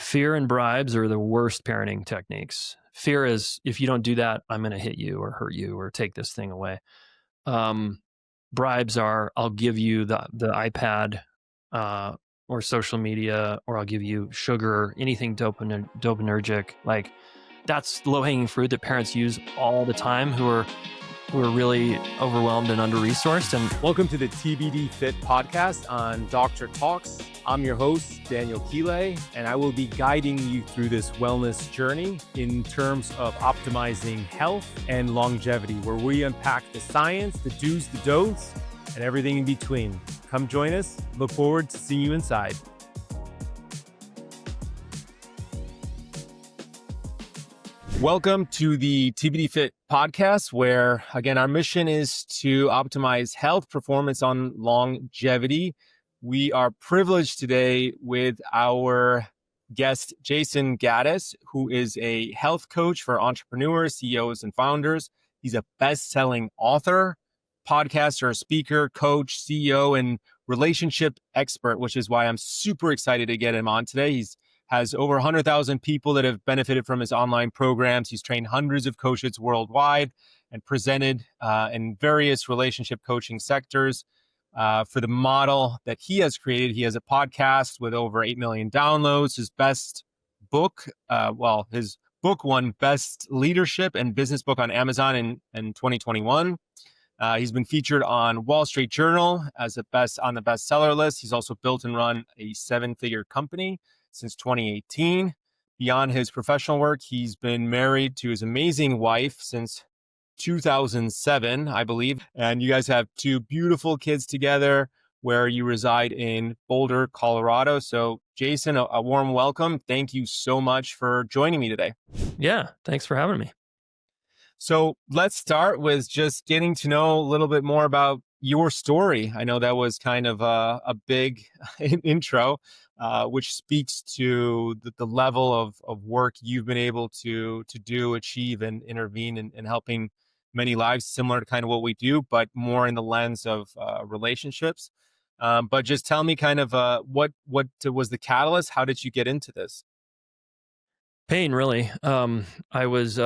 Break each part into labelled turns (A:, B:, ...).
A: Fear and bribes are the worst parenting techniques. Fear is, if you don't do that, I'm going to hit you or hurt you or take this thing away. Um, Bribes are, I'll give you the iPad or social media, or I'll give you sugar, anything dopaminergic. Like, that's low hanging fruit that parents use all the time who are really overwhelmed and under-resourced. And
B: welcome to the TBD Fit Podcast on Dr. Talks. I'm your host, Daniel Keeley, and I will be guiding you through this wellness journey in terms of optimizing health and longevity, where we unpack the science, the do's, the don'ts, and everything in between. Come join us. Look forward to seeing you inside. Welcome to the TBD Fit Podcast, where, again, our mission is to optimize health, performance on longevity. We are privileged today with our guest, Jayson Gaddis, who is a health coach for entrepreneurs, CEOs, and founders. He's a best-selling author, podcaster, speaker, coach, CEO, and relationship expert, which is why I'm super excited to get him on today. He's has over 100,000 people that have benefited from his online programs. He's trained hundreds of coaches worldwide and presented in various relationship coaching sectors. For the model that he has created, he has a podcast with over 8 million downloads. His best book, his book won Best Leadership and Business Book on Amazon in 2021. He's been featured on Wall Street Journal as on the bestseller list. He's also built and run a 7-figure company since 2018. Beyond his professional work, he's been married to his amazing wife since 2007, I believe. And you guys have 2 beautiful kids together, where you reside in Boulder, Colorado. So Jayson, a warm welcome. Thank you so much for joining me today.
A: yeah, thanks for having me.
B: So let's start with just getting to know a little bit more about your story. I know that was kind of a big intro, which speaks to the level of work you've been able to do, achieve, and intervene in helping many lives, similar to kind of what we do, but more in the lens of relationships. But just tell me kind of what was the catalyst? How did you get into this?
A: Pain, really. I was,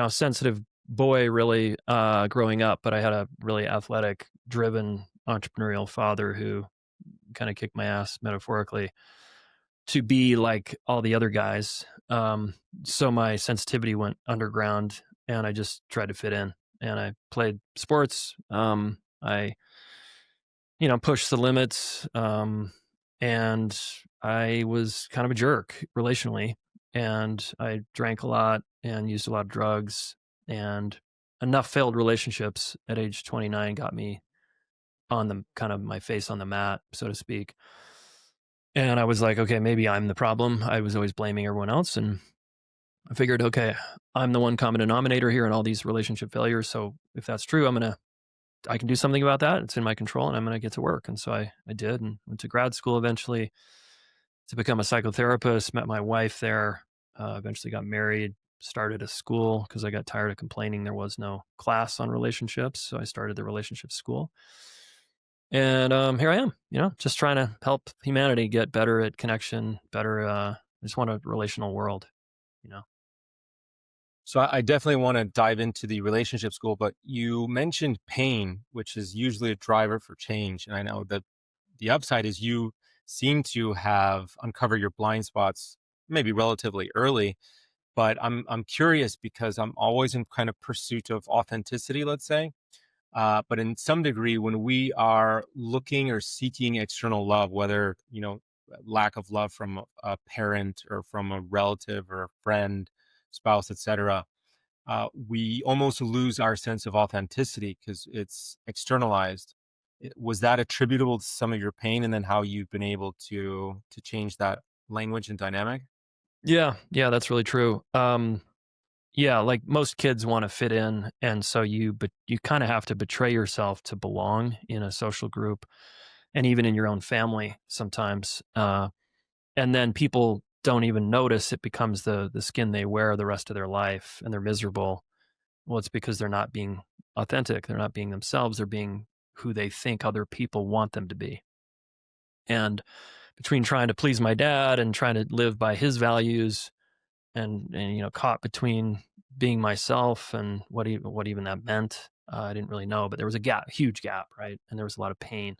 A: sensitive boy, really, growing up, but I had a really athletic, driven, entrepreneurial father who kind of kicked my ass, metaphorically, to be like all the other guys. So my sensitivity went underground, and I just tried to fit in. And I played sports. I pushed the limits. And I was kind of a jerk relationally. And I drank a lot and used a lot of drugs, and enough failed relationships at age 29 got me on the kind of my face on the mat, so to speak. And I was like, okay, maybe I'm the problem. I was always blaming everyone else. And I figured, okay, I'm the one common denominator here in all these relationship failures. So if that's true, I can do something about that. It's in my control, and I'm going to get to work. And so I did, and went to grad school eventually to become a psychotherapist, met my wife there, eventually got married, started a school because I got tired of complaining there was no class on relationships. So I started the relationship school. And here I am, just trying to help humanity get better at connection, better. I just want a relational world,
B: So I definitely want to dive into the relationship school, but you mentioned pain, which is usually a driver for change. And I know that the upside is you seem to have uncovered your blind spots maybe relatively early. But I'm curious because I'm always in kind of pursuit of authenticity, let's say. But in some degree, when we are looking or seeking external love, whether, lack of love from a parent or from a relative or a friend, spouse, etc., we almost lose our sense of authenticity because it's externalized. Was that attributable to some of your pain, and then how you've been able to change that language and dynamic?
A: Yeah, that's really true. Like most kids want to fit in, and so you kind of have to betray yourself to belong in a social group, and even in your own family sometimes. And then people don't even notice it becomes the skin they wear the rest of their life, and they're miserable. Well, it's because they're not being authentic. They're not being themselves. They're being who they think other people want them to be. And between trying to please my dad and trying to live by his values, and caught between being myself and what even that meant. I didn't really know, but there was a gap, huge gap, right? And there was a lot of pain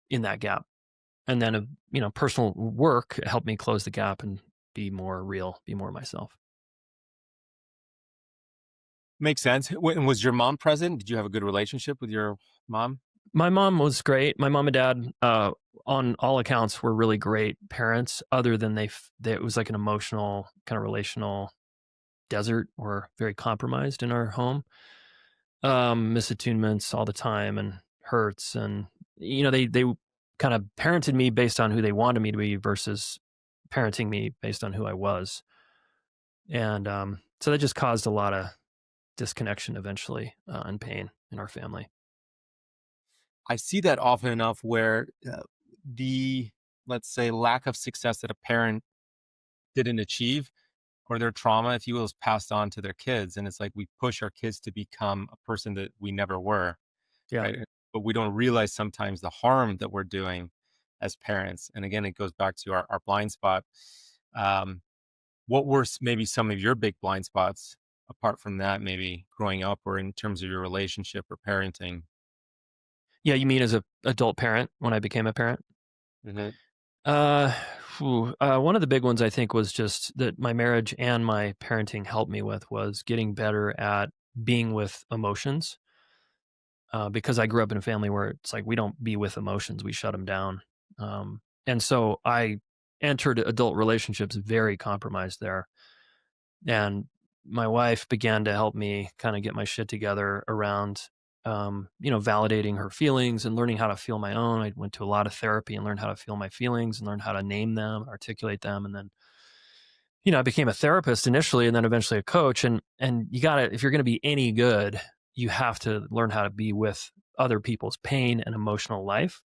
A: in that gap. And then personal work helped me close the gap and be more real, be more myself.
B: Makes sense. And was your mom present? Did you have a good relationship with your mom?
A: My mom was great. My mom and dad, on all accounts, were really great parents. Other than it was like an emotional kind of relational desert, or very compromised in our home. Misattunements all the time and hurts, and they kind of parented me based on who they wanted me to be versus parenting me based on who I was. And so that just caused a lot of disconnection eventually, and pain in our family.
B: I see that often enough where the, let's say, lack of success that a parent didn't achieve, or their trauma, if you will, is passed on to their kids. And it's like we push our kids to become a person that we never were,
A: Yeah.
B: right? But we don't realize sometimes the harm that we're doing as parents. And again, it goes back to our blind spot. Um, what were maybe some of your big blind spots apart from that, maybe growing up or in terms of your relationship or parenting?
A: Yeah, you mean as a adult parent when I became a parent?
B: Hmm.
A: Uh, one of the big ones I think was just that my marriage and my parenting helped me with was getting better at being with emotions. Because I grew up in a family where it's like we don't be with emotions, we shut them down. And so I entered adult relationships very compromised there. And my wife began to help me kind of get my shit together around, validating her feelings and learning how to feel my own. I went to a lot of therapy and learned how to feel my feelings and learn how to name them, articulate them. And then, I became a therapist initially and then eventually a coach. And you gotta, if you're gonna be any good, you have to learn how to be with other people's pain and emotional life.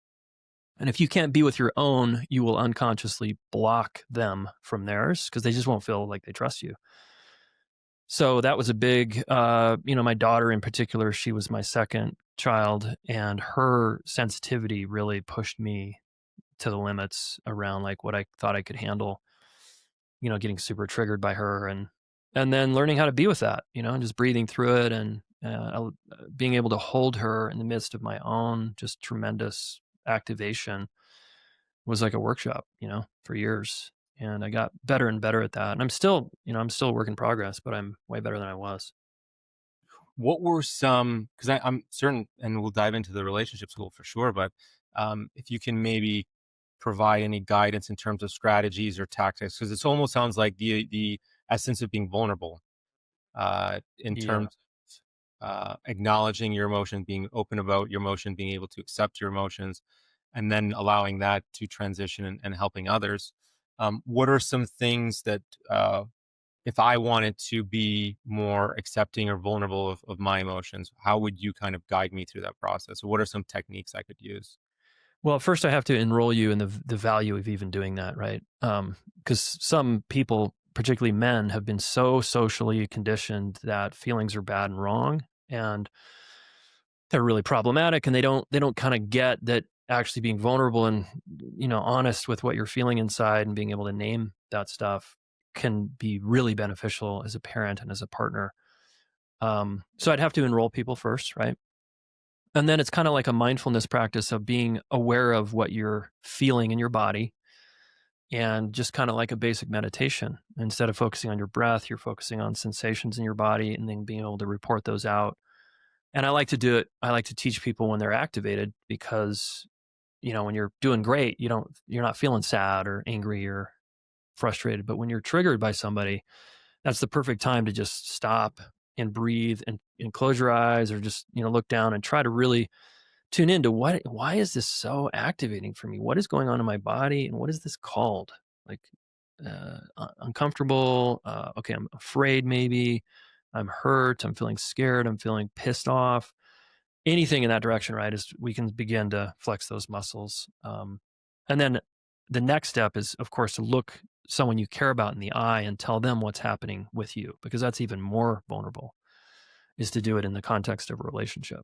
A: And if you can't be with your own, you will unconsciously block them from theirs because they just won't feel like they trust you. So that was a big, my daughter in particular, she was my second child, and her sensitivity really pushed me to the limits around like what I thought I could handle, getting super triggered by her, and then learning how to be with that, and just breathing through it, and being able to hold her in the midst of my own just tremendous activation was like a workshop, for years. And I got better and better at that. And I'm still a work in progress, but I'm way better than I was.
B: What were some, because I'm certain, and we'll dive into the relationship school for sure, but if you can maybe provide any guidance in terms of strategies or tactics, because it almost sounds like the essence of being vulnerable in
A: Yeah.
B: terms of acknowledging your emotion, being open about your emotion, being able to accept your emotions, and then allowing that to transition and helping others. What are some things that if I wanted to be more accepting or vulnerable of my emotions, how would you kind of guide me through that process? Or what are some techniques I could use?
A: Well, first I have to enroll you in the value of even doing that, right? Because some people, particularly men, have been so socially conditioned that feelings are bad and wrong, and they're really problematic, and they don't kind of get that actually being vulnerable and honest with what you're feeling inside and being able to name that stuff can be really beneficial as a parent and as a partner. So I'd have to enroll people first, right? And then it's kind of like a mindfulness practice of being aware of what you're feeling in your body, and just kind of like a basic meditation. Instead of focusing on your breath, you're focusing on sensations in your body and then being able to report those out. And I like to do it. I like to teach people when they're activated because, when you're doing great, you're not feeling sad or angry or frustrated. But when you're triggered by somebody, that's the perfect time to just stop and breathe and close your eyes, or just, look down and try to really tune into why is this so activating for me? What is going on in my body, and what is this called? Like, uncomfortable. Okay, I'm afraid. Maybe I'm hurt. I'm feeling scared. I'm feeling pissed off. Anything in that direction, right? Is we can begin to flex those muscles. And then the next step is, of course, to look someone you care about in the eye and tell them what's happening with you, because that's even more vulnerable. Is to do it in the context of a relationship.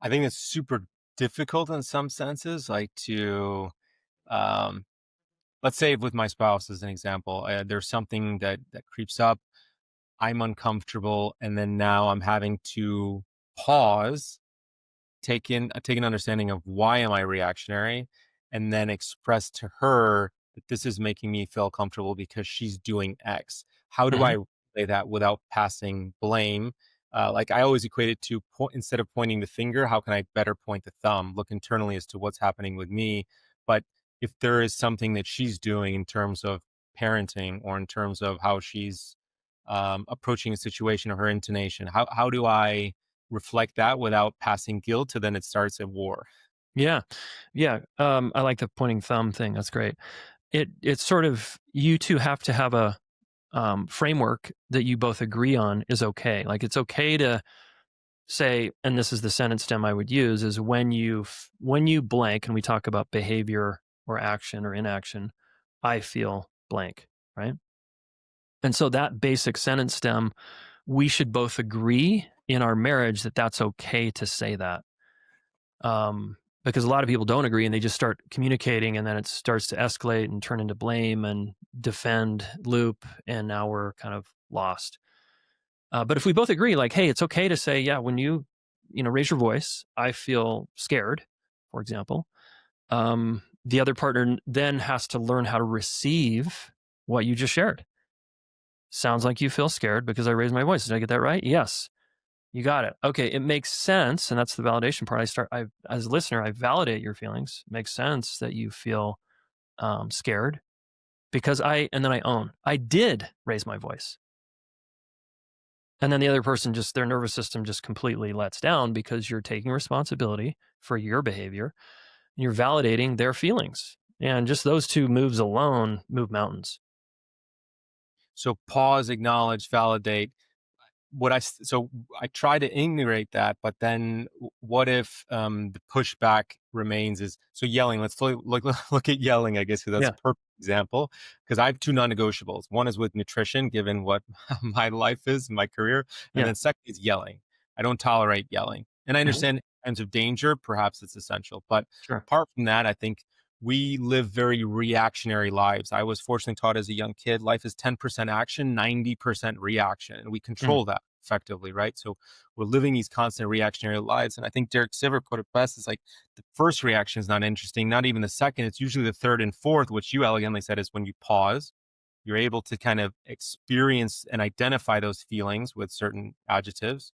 B: I think that's super difficult in some senses, like to, um, let's say with my spouse as an example, there's something that creeps up. I'm uncomfortable, and then now I'm having to pause, take an understanding of why am I reactionary, and then express to her that this is making me feel comfortable because she's doing X. How do
A: Mhm.
B: I say that without passing blame? Like I always equate it to instead of pointing the finger, how can I better point the thumb? Look internally as to what's happening with me. But if there is something that she's doing in terms of parenting or in terms of how she's approaching a situation or her intonation, how do I reflect that without passing guilt, and then it starts a war?
A: Yeah. Yeah. I like the pointing thumb thing. That's great. It's sort of you two have to have a framework that you both agree on is okay. Like it's okay to say, and this is the sentence stem I would use, is when you blank, and we talk about behavior or action or inaction, I feel blank, right? And so that basic sentence stem, we should both agree in our marriage that that's okay to say that. Because a lot of people don't agree and they just start communicating and then it starts to escalate and turn into blame and defend loop. And now we're kind of lost. But if we both agree, like, hey, it's okay to say, yeah, when raise your voice, I feel scared, for example. The other partner then has to learn how to receive what you just shared. Sounds like you feel scared because I raised my voice. Did I get that right? Yes. You got it. Okay, it makes sense, and that's the validation part. As a listener, I validate your feelings. It makes sense that you feel scared and then I own. I did raise my voice. And then the other person their nervous system just completely lets down because you're taking responsibility for your behavior. And you're validating their feelings. And just those two moves alone move mountains.
B: So pause, acknowledge, validate. So I try to integrate that, but then what if the pushback remains? Is so yelling? Let's look at yelling, I guess, because that's
A: Yeah.
B: a perfect example. Because I have two non-negotiables. One is with nutrition, given what my life is, my career, and
A: Yeah.
B: then second is yelling. I don't tolerate yelling, and I
A: Mhm.
B: understand in times of danger, perhaps it's essential. But
A: Sure.
B: apart from that, I think we live very reactionary lives. I was fortunately taught as a young kid, life is 10% action, 90% reaction, and we
A: Mm.
B: control that effectively, right? So we're living these constant reactionary lives. And I think Derek Sivers put it best, is like the first reaction is not interesting, not even the second. It's usually the third and fourth, which you elegantly said is when you pause, you're able to kind of experience and identify those feelings with certain adjectives.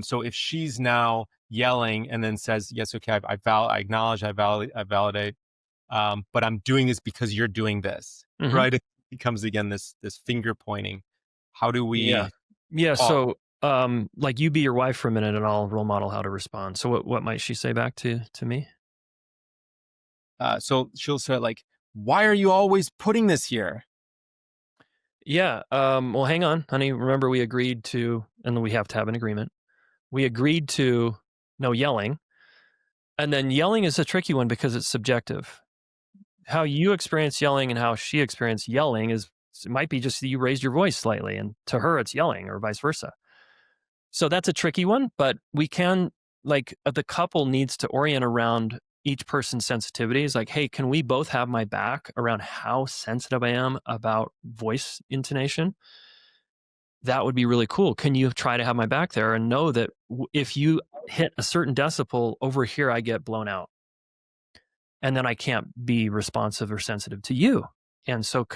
B: So if she's now yelling and then says, yes, okay, I acknowledge, I validate, but I'm doing this because you're doing this,
A: Mhm.
B: right? It becomes again this finger pointing. How do
A: Yeah.
B: we
A: Yeah,
B: pause?
A: so, like, you be your wife for a minute, and I'll role model how to respond. So what might she say back to me?
B: So she'll say like, "Why are you always putting this here?"
A: Yeah, well, hang on, honey, remember we agreed to and then we have to have an agreement. We agreed to no yelling, and then yelling is a tricky one because it's subjective. How you experience yelling and how she experienced yelling it might be just that you raised your voice slightly, and to her, it's yelling or vice versa. So that's a tricky one, but we can the couple needs to orient around each person's sensitivities. Like, hey, can we both have my back around how sensitive I am about voice intonation? That would be really cool. Can you try to have my back there and know that if you hit a certain decibel over here, I get blown out and then I can't be responsive or sensitive to you. And so,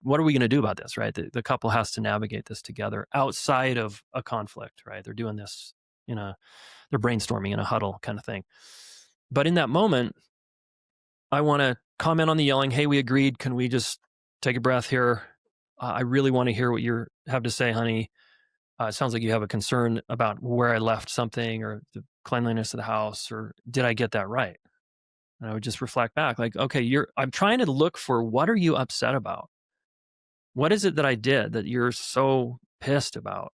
A: what are we going to do about this? Right. The couple has to navigate this together outside of a conflict, right? They're doing this in a, they're brainstorming in a huddle kind of thing. But in that moment, I want to comment on the yelling. Hey, we agreed. Can we just take a breath here? I really want to hear what you have to say, honey. It sounds like you have a concern about where I left something or the cleanliness of the house, or did I get that right? And I would just reflect back, like, okay, I'm trying to look for what are you upset about? What is it that I did that you're so pissed about?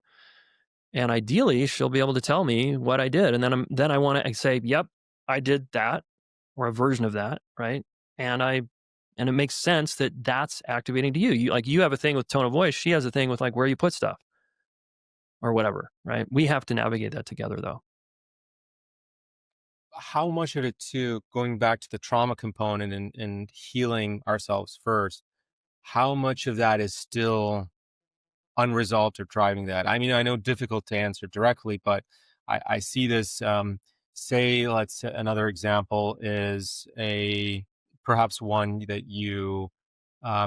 A: And ideally, she'll be able to tell me what I did. And then I want to say, yep, I did that or a version of that. Right. And and it makes sense that that's activating to you. You have a thing with tone of voice. She has a thing with like where you put stuff or whatever. Right. We have to navigate that together though.
B: how much of it too, going back to the trauma component and healing ourselves first, how much of that is still unresolved or driving that? I mean, I know difficult to answer directly, but I see this. Say, let's say another example is a perhaps one that you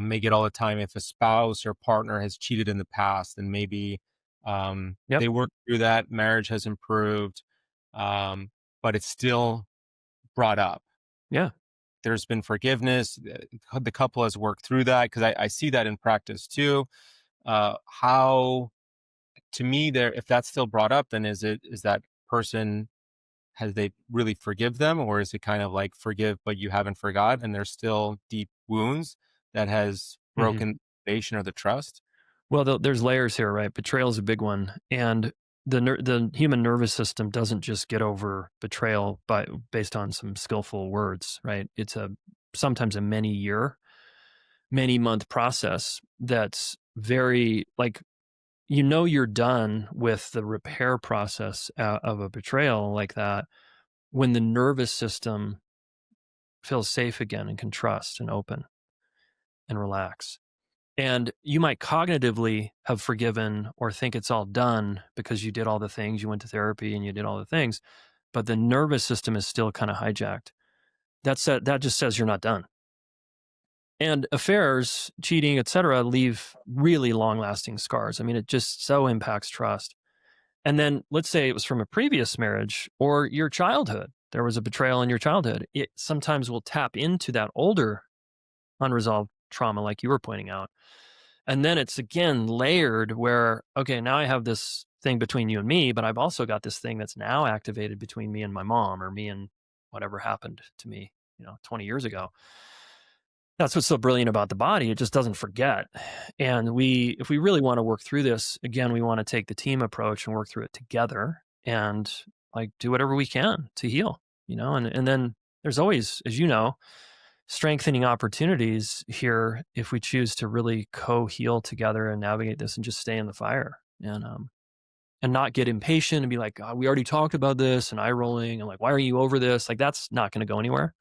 B: may get all the time if a spouse or partner has cheated in the past, and maybe
A: Yep.
B: they work through that, marriage has improved, but it's still brought up.
A: Yeah.
B: There's been forgiveness. The couple has worked through that because I see that in practice too. How to me there, if that's still brought up, then is that person, has they really forgive them, or is it kind of like forgive but you haven't forgot and there's still deep wounds that has
A: hmm
B: broken the foundation or the trust?
A: Well, there's layers here, right? Betrayal is a big one, and the human nervous system doesn't just get over betrayal based on some skillful words, right? It's a sometimes a many month process that's very like you're done with the repair process of a betrayal like that when the nervous system feels safe again and can trust and open and relax. And you might cognitively have forgiven or think it's all done because you did all the things, you went to therapy and you did all the things, but the nervous system is still kind of hijacked. That just says you're not done. And affairs, cheating, etc., leave really long-lasting scars. I mean, it just so impacts trust. And then let's say it was from a previous marriage or your childhood. There was a betrayal in your childhood. It sometimes will tap into that older unresolved trauma, like you were pointing out. And then it's again layered where, okay, now I have this thing between you and me, but I've also got this thing that's now activated between me and my mom or me and whatever happened to me, 20 years ago. That's what's so brilliant about the body. It just doesn't forget. And if we really want to work through this, again, we want to take the team approach and work through it together and like do whatever we can to heal, and then there's always, as you know, strengthening opportunities here if we choose to really co-heal together and navigate this and just stay in the fire and not get impatient and be like, "God, we already talked about this," and eye rolling and like, why are you over this? Like that's not going to go anywhere.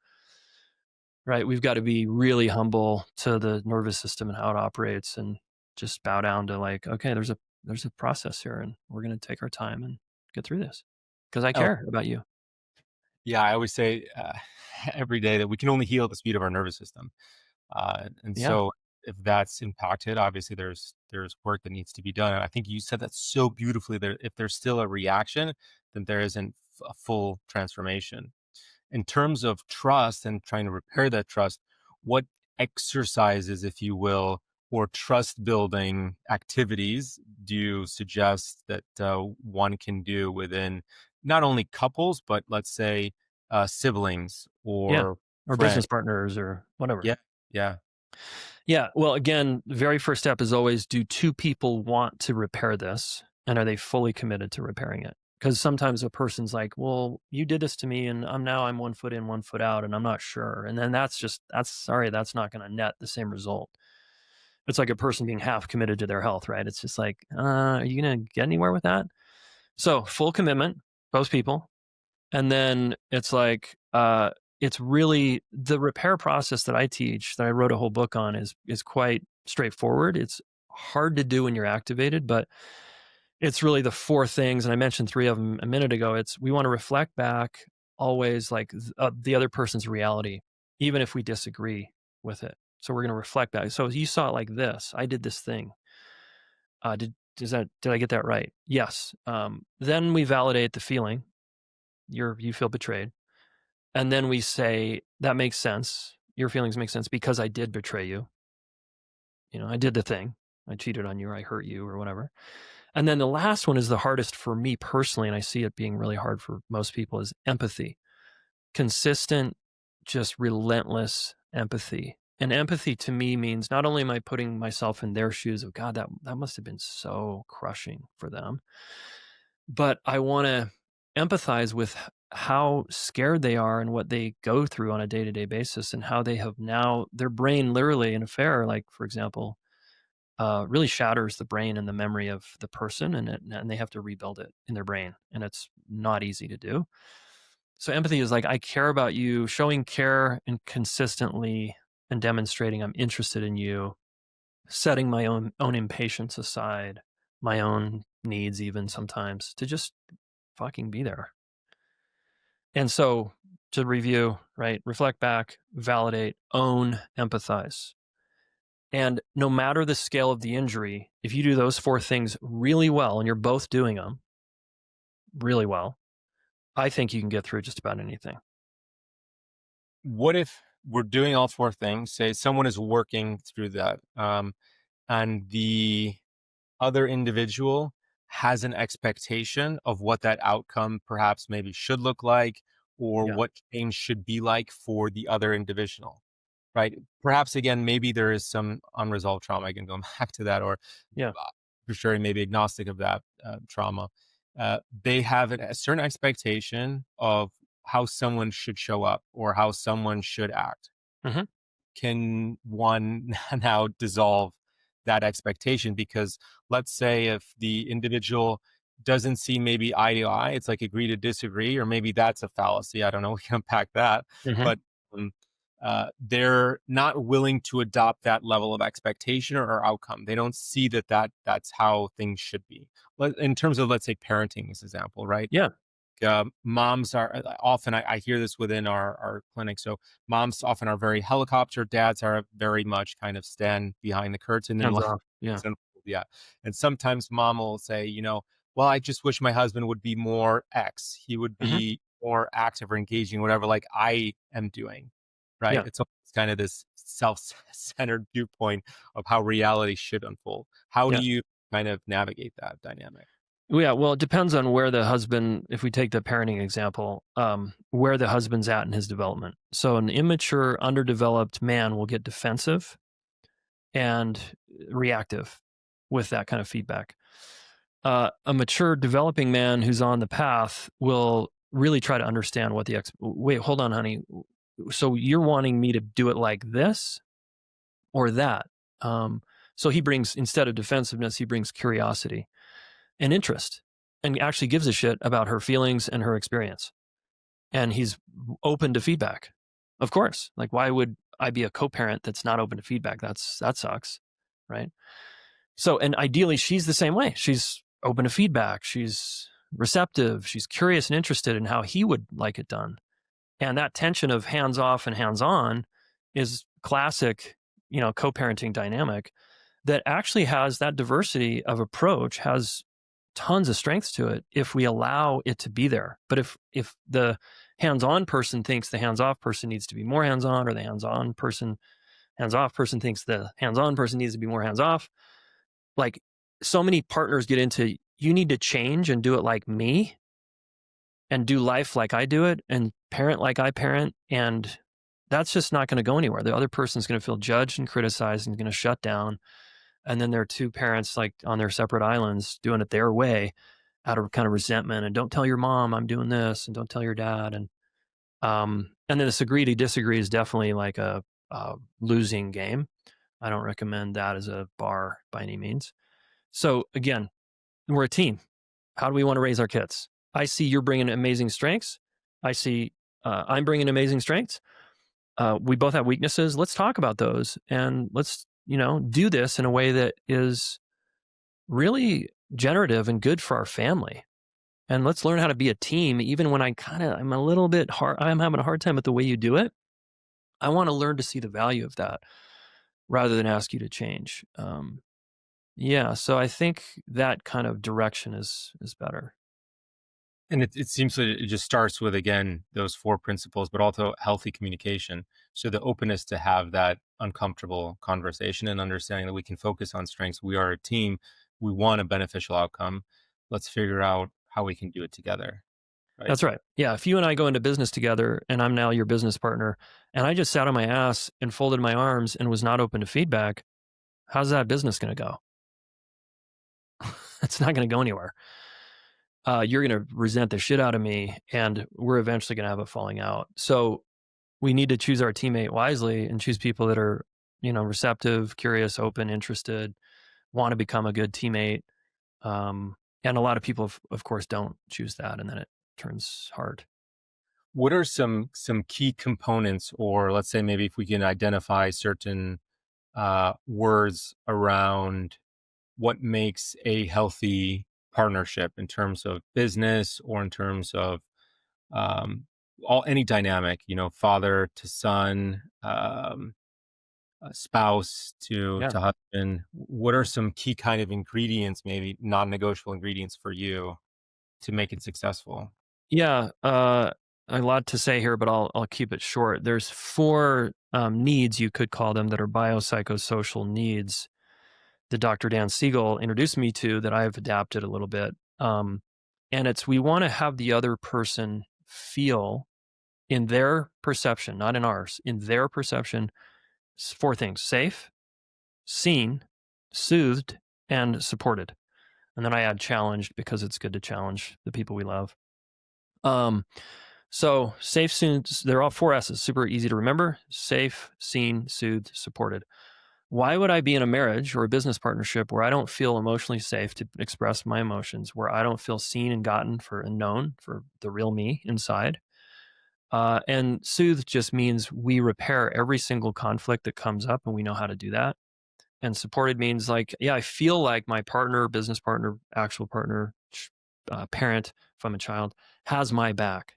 A: Right? We've got to be really humble to the nervous system and how it operates and just bow down to like, okay, there's a process here and we're going to take our time and get through this because I
B: Oh,
A: care about you.
B: yeah, I always say every day that we can only heal at the speed of our nervous system. And
A: Yeah.
B: so if that's impacted, obviously there's work that needs to be done. And I think you said that so beautifully. There, if there's still a reaction, then there isn't a full transformation. In terms of trust and trying to repair that trust, what exercises, if you will, or trust building activities do you suggest that one can do within not only couples, but let's say siblings
A: Yeah.
B: or
A: Or
B: friends?
A: business partners or whatever.
B: Yeah, yeah.
A: Yeah. Well, again, the very first step is always, do two people want to repair this? And are they fully committed to repairing it? Because sometimes a person's like, well, you did this to me and I'm 1 foot in, 1 foot out, and I'm not sure. And then that's not going to net the same result. It's like a person being half committed to their health, right? It's just like, are you going to get anywhere with that? So full commitment, both people. And then it's like, it's really the repair process that I teach, that I wrote a whole book on, is quite straightforward. It's hard to do when you're activated, but it's really the four things, and I mentioned three of them a minute ago. It's we want to reflect back always like the other person's reality, even if we disagree with it. So we're going to reflect back. So you saw it like this. I did this thing. Did I get that right? Yes. Then we validate the feeling. You feel betrayed. And then we say, that makes sense. Your feelings make sense because I did betray you. I did the thing. I cheated on you or I hurt you or whatever. And then the last one is the hardest for me personally, and I see it being really hard for most people, is empathy. Consistent, just relentless empathy. And empathy to me means not only am I putting myself in their shoes of, God, that must have been so crushing for them, but I want to empathize with how scared they are and what they go through on a day-to-day basis and how they have now their brain literally in affair, like for example, really shatters the brain and the memory of the person, and they have to rebuild it in their brain, and it's not easy to do. So empathy is like, I care about you, showing care and consistently and demonstrating I'm interested in you, setting my own impatience aside, my own needs even sometimes to just fucking be there. And so to review, right? Reflect back, validate, own, empathize. And no matter the scale of the injury, if you do those four things really well and you're both doing them really well, I think you can get through just about anything.
B: What if we're doing all four things? Say someone is working through that, and the other individual has an expectation of what that outcome perhaps maybe should look like, or
A: Yeah.
B: what change should be like for the other individual, right? Perhaps again, maybe there is some unresolved trauma. I can go back to that, or
A: Yeah.
B: for sure, maybe agnostic of that trauma. They have a certain expectation of how someone should show up or how someone should act.
A: Hmm.
B: Can one now dissolve that expectation? Because let's say if the individual doesn't see maybe eye to eye, it's like agree to disagree, or maybe that's a fallacy. I don't know. We can unpack that,
A: Hmm.
B: but um, they're not willing to adopt that level of expectation or outcome. They don't see that's how things should be. In terms of, let's say, parenting, as example, right?
A: Yeah.
B: Moms are often, I hear this within our clinic. So moms often are very helicopter, dads are very much kind of stand behind the curtain and
A: Hands
B: let
A: off.
B: things
A: Yeah.
B: unfold. Yeah. And sometimes mom will say, well, I just wish my husband would be more X. He would
A: Hmm.
B: be more active or engaging, whatever, like I am doing. Right.
A: Yeah.
B: It's almost kind of this self-centered viewpoint of how reality should unfold. How do
A: Yeah.
B: you kind of navigate that dynamic?
A: Yeah, well, it depends on where the husband, if we take the parenting example, where the husband's at in his development. So an immature, underdeveloped man will get defensive and reactive with that kind of feedback. A mature, developing man who's on the path will really try to understand what wait, hold on, honey. So you're wanting me to do it like this or that? So he brings, instead of defensiveness, he brings curiosity and interest and actually gives a shit about her feelings and her experience. And he's open to feedback. Of course. Like, why would I be a co-parent that's not open to feedback? That sucks. Right. So, and ideally she's the same way. She's open to feedback. She's receptive. She's curious and interested in how he would like it done. And that tension of hands off and hands on is classic, co-parenting dynamic that actually has that diversity of approach, has tons of strengths to it if we allow it to be there. But if the hands-on person thinks the hands-off person needs to be more hands-on, or the hands-off person thinks the hands-on person needs to be more hands-off, like, so many partners get into, you need to change and do it like me and do life like I do it and parent like I parent, and that's just not going to go anywhere. The other person's going to feel judged and criticized and going to shut down. And then there are two parents like on their separate islands doing it their way out of kind of resentment, and don't tell your mom I'm doing this, and don't tell your dad. And then this agree to disagree is definitely like a losing game. I don't recommend that as a bar by any means. So again, we're a team. How do we want to raise our kids? I see you're bringing amazing strengths. I see I'm bringing amazing strengths. We both have weaknesses. Let's talk about those, and let's do this in a way that is really generative and good for our family. And let's learn how to be a team, even when I'm a little bit hard. I'm having a hard time with the way you do it. I want to learn to see the value of that rather than ask you to change. Yeah, so I think that kind of direction is better.
B: And it seems that it just starts with, again, those four principles, but also healthy communication. So the openness to have that uncomfortable conversation and understanding that we can focus on strengths. We are a team. We want a beneficial outcome. Let's figure out how we can do it together. Right.
A: That's right. Yeah, if you and I go into business together and I'm now your business partner and I just sat on my ass and folded my arms and was not open to feedback, how's that business going to go? It's not going to go anywhere. You're going to resent the shit out of me, and we're eventually going to have a falling out. So we need to choose our teammate wisely and choose people that are, receptive, curious, open, interested, want to become a good teammate. And a lot of people, of course, don't choose that, and then it turns hard.
B: What are some key components, or let's say maybe if we can identify certain words around what makes a healthy partnership in terms of business or in terms of um, all any dynamic, father to son, spouse
A: Yeah.
B: to husband. What are some key kind of ingredients, maybe non-negotiable ingredients for you to make it successful?
A: Yeah, a lot to say here, but I'll keep it short. There's four needs, you could call them, that are biopsychosocial needs that Dr. Dan Siegel introduced me to that I've adapted a little bit. And it's we want to have the other person feel in their perception, not in ours, in their perception, four things: safe, seen, soothed, and supported. And then I add challenged because it's good to challenge the people we love. Um, So safe, soon, they're all four S's, super easy to remember: safe, seen, soothed, supported. Why would I be in a marriage or a business partnership where I don't feel emotionally safe to express my emotions, where I don't feel seen and gotten for and known for the real me inside? And soothed just means we repair every single conflict that comes up and we know how to do that. And supported means like, yeah, I feel like my partner, business partner, actual partner, parent, if I'm a child, has my back,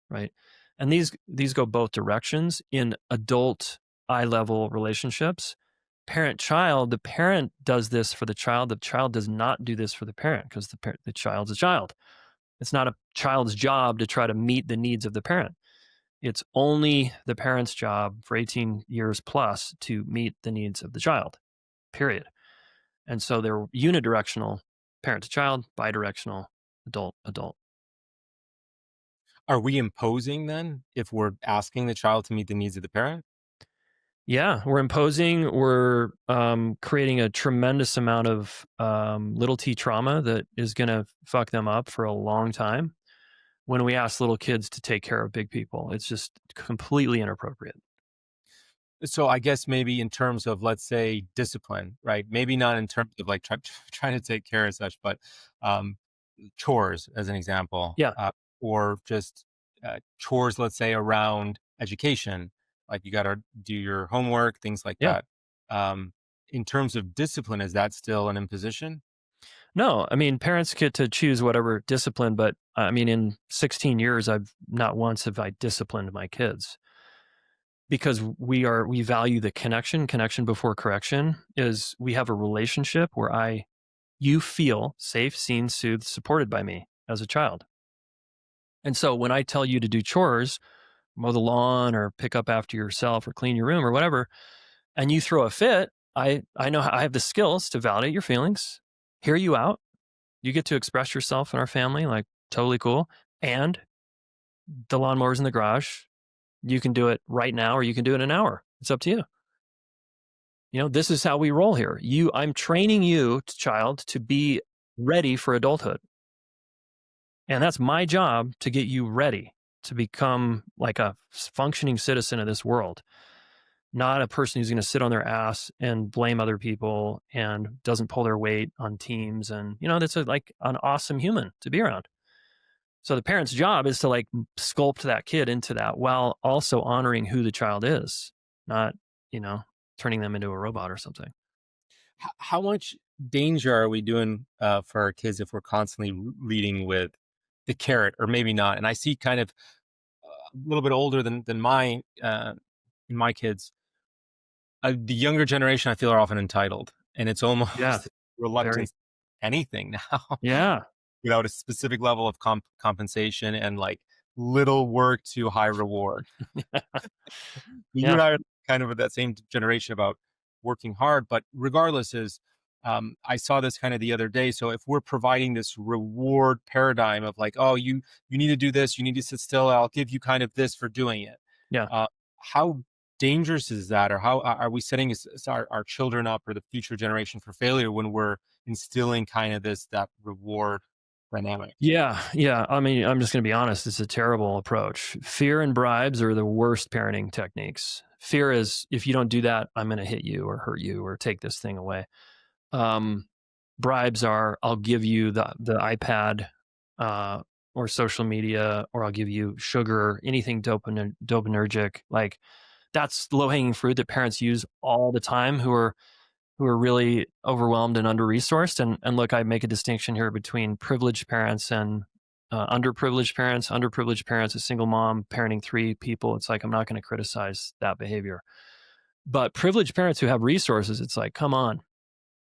A: right? And these go both directions in adult eye level relationships. Parent child, the parent does this for the child does not do this for the parent, because the child's a child. It's not a child's job to try to meet the needs of the parent. It's only the parent's job for 18 years plus to meet the needs of the child, period. And so they're unidirectional: parent to child, bidirectional, adult adult.
B: Are we imposing then if we're asking the child to meet the needs of the parent?
A: Yeah, we're imposing, we're creating a tremendous amount of little t trauma that is going to fuck them up for a long time when we ask little kids to take care of big people. It's just completely inappropriate.
B: So I guess maybe in terms of, let's say, discipline, right? Maybe not in terms of like trying to take care of such, but um, chores as an example,
A: Yeah,
B: or just chores, let's say, around education, like you got to do your homework, things like
A: yeah.
B: that. Um, in terms of discipline, is that still an imposition?
A: No, I mean, parents get to choose whatever discipline, but I mean, in 16 years, I've not once have I disciplined my kids, because we value the connection before correction. Is we have a relationship where you feel safe, seen, soothed, supported by me as a child. And so when I tell you to do chores, mow the lawn or pick up after yourself or clean your room or whatever, and you throw a fit, I know I have the skills to validate your feelings, hear you out. You get to express yourself in our family, like totally cool. And the lawnmower's in the garage. You can do it right now or you can do it in an hour. It's up to you. This is how we roll here. I'm training you, child, to be ready for adulthood. And that's my job, to get you ready to become like a functioning citizen of this world, not a person who's going to sit on their ass and blame other people and doesn't pull their weight on teams. And, that's like an awesome human to be around. So the parent's job is to like sculpt that kid into that while also honoring who the child is, not, you know, turning them into a robot or something.
B: How much danger are we doing for our kids if we're constantly leading with the carrot, or maybe not? And I see kind of a little bit older than my in my kids, the younger generation I feel are often entitled, and it's
A: Yeah.
B: almost
A: Very.
B: reluctance to anything now
A: Yeah.
B: without a specific level of compensation, and like little work to high reward. You
A: Yeah.
B: and I are kind of at that same generation about working hard, but regardless is, I saw this kind of the other day. So if we're providing this reward paradigm of like, oh, you need to do this, you need to sit still, I'll give you kind of this for doing it.
A: Yeah.
B: How dangerous is that, or how are we setting our children up, or the future generation, for failure when we're instilling kind of that reward dynamic?
A: Yeah. Yeah. I mean, I'm just going to be honest. It's a terrible approach. Fear and bribes are the worst parenting techniques. Fear is, if you don't do that, I'm going to hit you or hurt you or take this thing away. Um, Bribes are, I'll give you the iPad or social media, or I'll give you sugar, anything dopaminergic. Like that's low hanging fruit that parents use all the time who are really overwhelmed and under resourced. And look, I make a distinction here between privileged parents and underprivileged parents. Underprivileged parents, a single mom parenting three people. It's like I'm not going to criticize that behavior. But privileged parents who have resources, it's like, come on,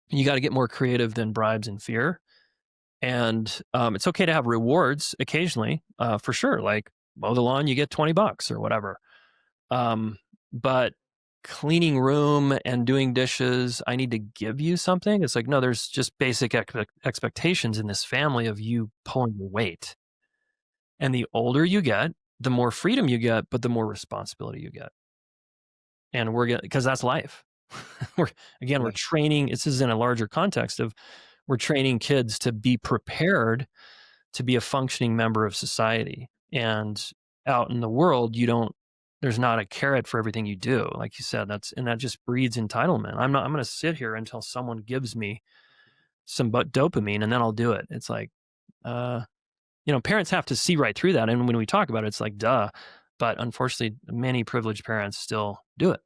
A: you got to get more creative than bribes and fear. And it's okay to have rewards occasionally, for sure. Like mow the lawn, you get $20 or whatever. Um, but cleaning room and doing dishes, I need to give you something. It's like, no, there's just basic expectations in this family of you pulling your weight. And the older you get, the more freedom you get, but the more responsibility you get. And we're going because that's life. we're we're
B: Yeah.
A: training. This is in a larger context of we're training kids to be prepared to be a functioning member of society. And out in the world, there's not a carrot for everything you do. Like you said, that just breeds entitlement. I'm going to sit here until someone gives me some dopamine and then I'll do it. It's like, uh, parents have to see right through that. And when we talk about it, it's like, duh. But unfortunately, many privileged parents still do it.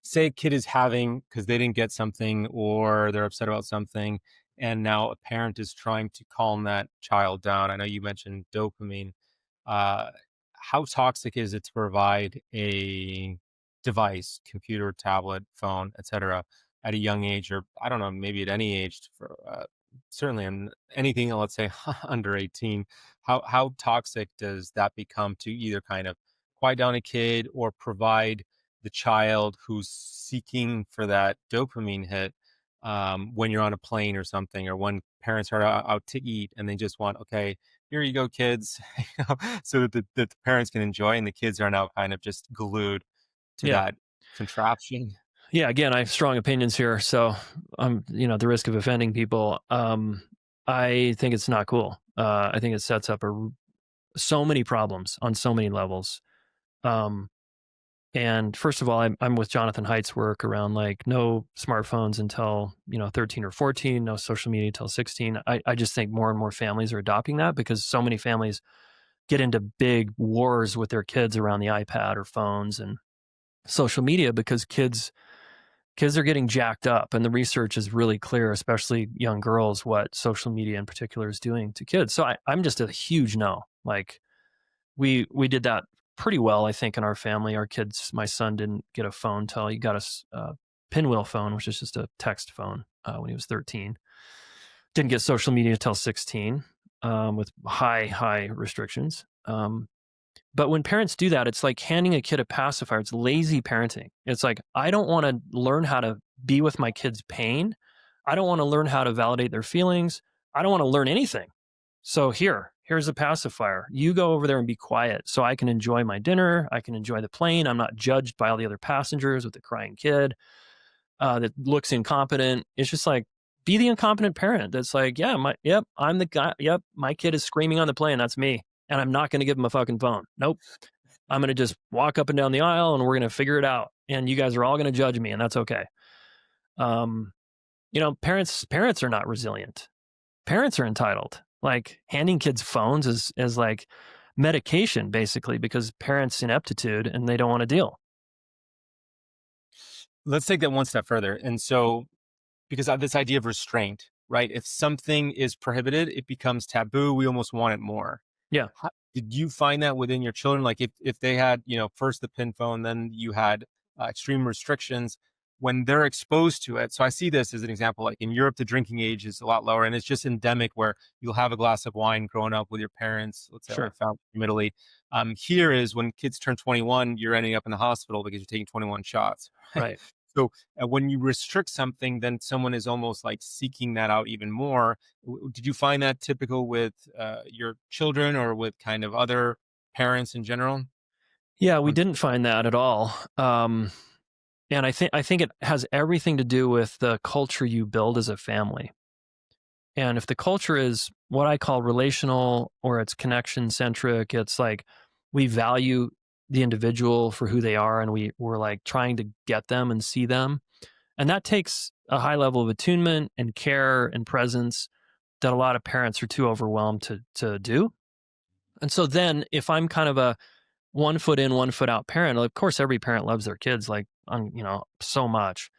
B: Say a kid is having because they didn't get something or they're upset about something, and now a parent is trying to calm that child down. I know you mentioned dopamine. Uh, how toxic is it to provide a device, computer, tablet, phone, etc., at a young age, or I don't know, maybe at any age, for certainly in anything, let's say under 18? How toxic does that become to either kind of quiet down a kid or provide the child who's seeking for that dopamine hit, when you're on a plane or something, or when parents are out to eat and they just want, okay, here you go, kids, so that the parents can enjoy and the kids are now kind of just glued to
A: Yeah.
B: that contraption.
A: Yeah. Again, I have strong opinions here. So the risk of offending people. I think it's not cool. I think it sets up so many problems on so many levels. Um, And first of all, I'm with Jonathan Haidt's work around like no smartphones until 13 or 14, no social media until 16. I just think more and more families are adopting that because so many families get into big wars with their kids around the iPad or phones and social media because kids are getting jacked up, and the research is really clear, especially young girls, what social media in particular is doing to kids. So I'm just a huge no. Like we did that pretty well, I think, in our family. Our kids, my son didn't get a phone till he got a pinwheel phone, which is just a text phone, when he was 13. Didn't get social media till 16, with high restrictions. But when parents do that, it's like handing a kid a pacifier. It's lazy parenting. It's like, I don't want to learn how to be with my kid's pain. I don't want to learn how to validate their feelings. I don't want to learn anything. So here's a pacifier. You go over there and be quiet so I can enjoy my dinner. I can enjoy the plane. I'm not judged by all the other passengers with the crying kid that looks incompetent. It's just like, be the incompetent parent that's like, yeah, I'm the guy. Yep, my kid is screaming on the plane. That's me. And I'm not going to give him a fucking phone. Nope. I'm going to just walk up and down the aisle and we're going to figure it out. And you guys are all going to judge me, and that's okay. Um, parents are not resilient. Parents are entitled. Like handing kids phones is like medication basically because parents ineptitude and they don't want to deal.
B: Let's take that one step further. And so, because of this idea of restraint, right? If something is prohibited, it becomes taboo. We almost want it more.
A: Yeah,
B: Did you find that within your children? Like if they had, first the pin phone, then you had extreme restrictions when they're exposed to it. So I see this as an example, like in Europe, the drinking age is a lot lower and it's just endemic where you'll have a glass of wine growing up with your parents. Let's say I
A: sure.
B: found from Italy. Here is when kids turn 21, you're ending up in the hospital because you're taking 21 shots. Right?
A: Right.
B: So when you restrict something, then someone is almost like seeking that out even more. Did you find that typical with your children or with kind of other parents in general?
A: Yeah, we
B: On
A: didn't find that at all. And I think it has everything to do with the culture you build as a family. And if the culture is what I call relational or it's connection centric, it's like we value the individual for who they are and we're like trying to get them and see them. And that takes a high level of attunement and care and presence. that a lot of parents are too overwhelmed to do. And so then if I'm kind of a 1 foot in, 1 foot out parent, of course every parent loves their kids like so much.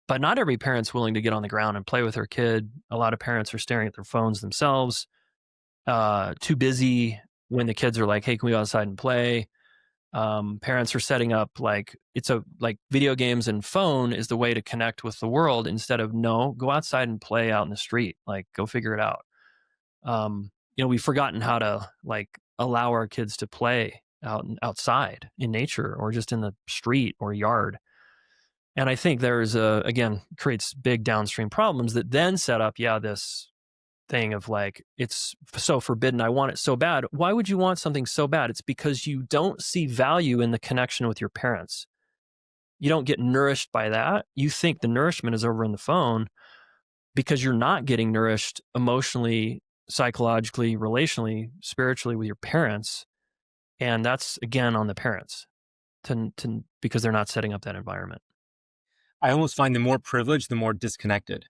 A: But not every parent's willing to get on the ground and play with their kid. A lot of parents are staring at their phones themselves, too busy when the kids are like, "Hey, can we go outside and play?" Parents are setting up like video games and phone is the way to connect with the world instead of no, go outside and play out in the street. Like, go figure it out. We've forgotten how to like allow our kids to play outside in nature or just in the street or yard. And I think there's again, creates big downstream problems that then set up, this thing of like, it's so forbidden. I want it so bad. Why would you want something so bad? It's because you don't see value in the connection with your parents. You don't get nourished by that. You think the nourishment is over in the phone because you're not getting nourished emotionally, psychologically, relationally, spiritually with your parents. And that's again on the parents because they're not setting up that environment.
B: I almost find the more privileged, the more disconnected.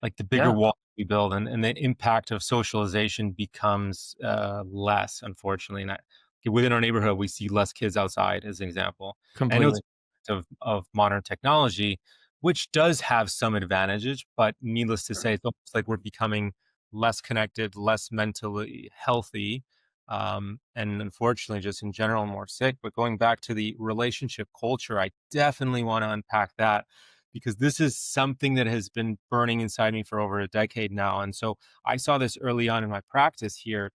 B: Like the bigger
A: Yeah,
B: wall we build, and the impact of socialization becomes less, unfortunately. And within our neighborhood, we see less kids outside, as an example. And I know it's
A: completely.
B: of modern technology, which does have some advantages, but needless to say, it's almost like we're becoming less connected, less mentally healthy, and unfortunately, just in general, more sick. But going back to the relationship culture, I definitely want to unpack that because this is something that has been burning inside me for over a decade now. And so I saw this early on in my practice here,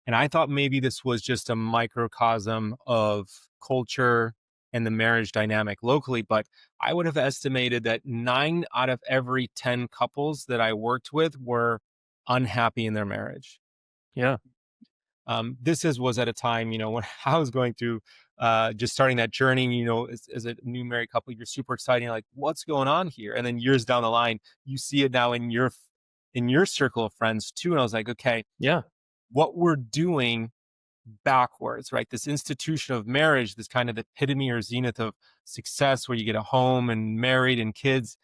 B: and I thought maybe this was just a microcosm of culture and the marriage dynamic locally. But I would have estimated that 9 out of every 10 couples that I worked with were unhappy in their marriage.
A: Yeah,
B: Was at a time, when I was going through just starting that journey, as a new married couple, you're super excited. You're like, what's going on here? And then years down the line, you see it now in your circle of friends too. And I was like, okay,
A: yeah,
B: what we're doing backwards, right? This institution of marriage, this kind of the epitome or zenith of success, where you get a home and married and kids.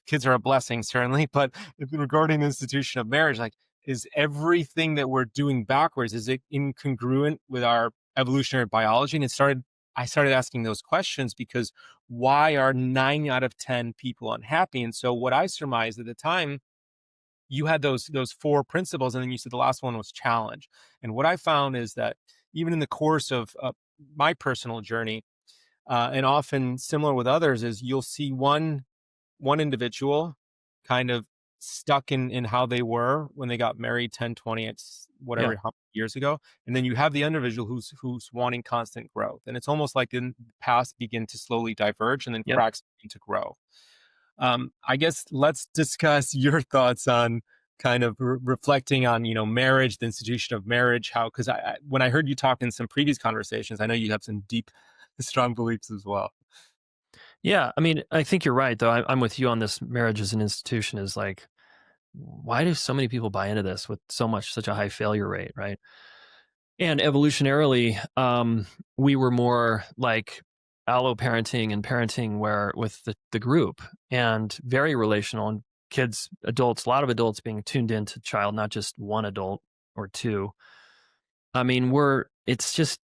B: Kids are a blessing, certainly, but regarding the institution of marriage, like, is everything that we're doing backwards? Is it incongruent with our evolutionary biology? And I started asking those questions because why are 9 out of 10 people unhappy? And so what I surmised at the time, you had those four principles, and then you said the last one was challenge. And what I found is that even in the course of my personal journey, and often similar with others, is you'll see one individual kind of stuck in how they were when they got married 10, 20, it's
A: yeah,
B: whatever how many years ago. And then you have the individual who's wanting constant growth. And it's almost like the paths begin to slowly diverge and then
A: yep.
B: cracks begin to grow. I guess let's discuss your thoughts on kind of reflecting on, marriage, the institution of marriage, how, because when I heard you talk in some previous conversations, I know you have some deep, strong beliefs as well.
A: Yeah, I mean, I think you're right, though. I'm with you on this. Marriage as an institution is like, why do so many people buy into this with such a high failure rate, right? And evolutionarily, we were more like allo parenting and parenting where with the group and very relational and kids, adults, a lot of adults being tuned into child, not just one adult or two. I mean, it's just